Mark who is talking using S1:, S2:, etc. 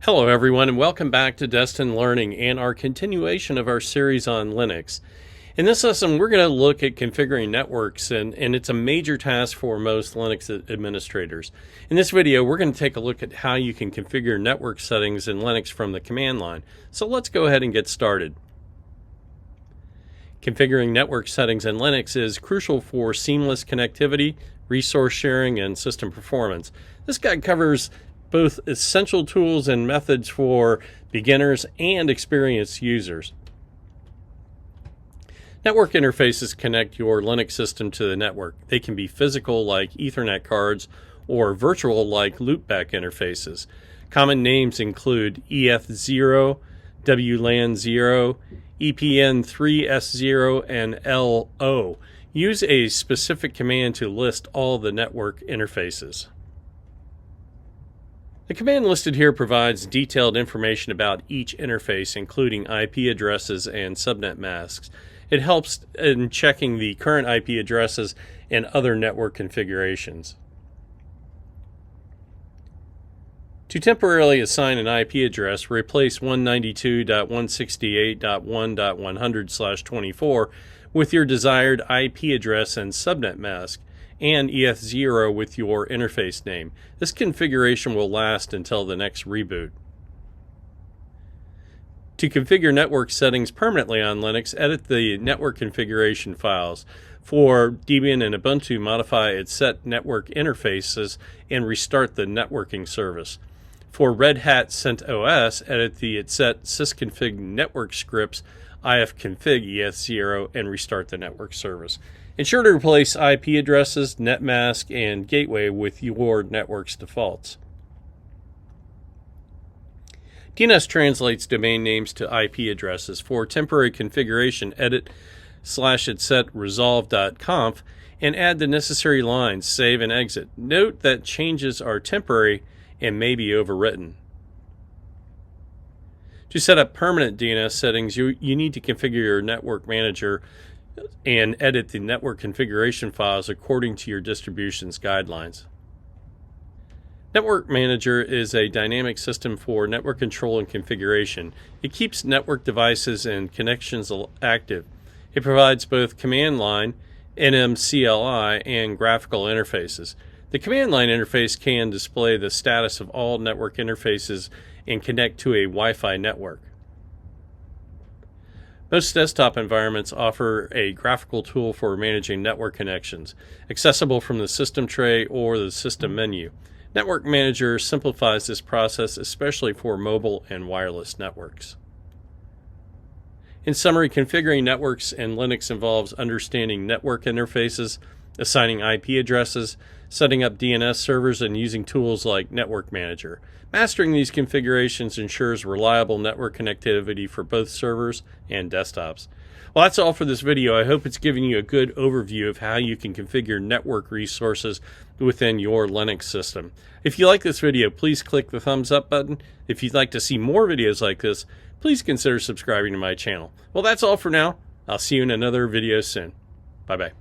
S1: Hello everyone and welcome back to Destin Learning and our continuation of our series on Linux. In this lesson we're going to look at configuring networks and it's a major task for most Linux administrators. In this video we're going to take a look at how you can configure network settings in Linux from the command line. So let's go ahead and get started. Configuring network settings in Linux is crucial for seamless connectivity, resource sharing, and system performance. This guide covers both essential tools and methods for beginners and experienced users. Network interfaces connect your Linux system to the network. They can be physical like Ethernet cards or virtual like loopback interfaces. Common names include EF0, WLAN 0, EPN3S0, and LO. Use a specific command to list all the network interfaces. The command listed here provides detailed information about each interface, including IP addresses and subnet masks. It helps in checking the current IP addresses and other network configurations. To temporarily assign an IP address, replace 192.168.1.100/24 with your desired IP address and subnet mask, and EF0 with your interface name. This configuration will last until the next reboot. To configure network settings permanently on Linux, edit the network configuration files. For Debian and Ubuntu, modify its set network interfaces and restart the networking service. For Red Hat CentOS, edit the set sysconfig network scripts ifconfig EF0 and restart the network service. Ensure to replace IP addresses, netmask, and gateway with your network's defaults. DNS translates domain names to IP addresses. For temporary configuration, edit /etcetresolve.conf and add the necessary lines, save and exit. Note that changes are temporary and may be overwritten. To set up permanent DNS settings, you need to configure your network manager and edit the network configuration files according to your distribution's guidelines. Network Manager is a dynamic system for network control and configuration. It keeps network devices and connections active. It provides both command line, nmcli, and graphical interfaces. The command line interface can display the status of all network interfaces and connect to a Wi-Fi network. Most desktop environments offer a graphical tool for managing network connections, accessible from the system tray or the system menu. Network Manager simplifies this process, especially for mobile and wireless networks. In summary, configuring networks in Linux involves understanding network interfaces, assigning IP addresses, setting up DNS servers, and using tools like Network Manager. Mastering these configurations ensures reliable network connectivity for both servers and desktops. Well, that's all for this video. I hope it's given you a good overview of how you can configure network resources within your Linux system. If you like this video, please click the thumbs up button. If you'd like to see more videos like this, please consider subscribing to my channel. Well, that's all for now. I'll see you in another video soon. Bye-bye.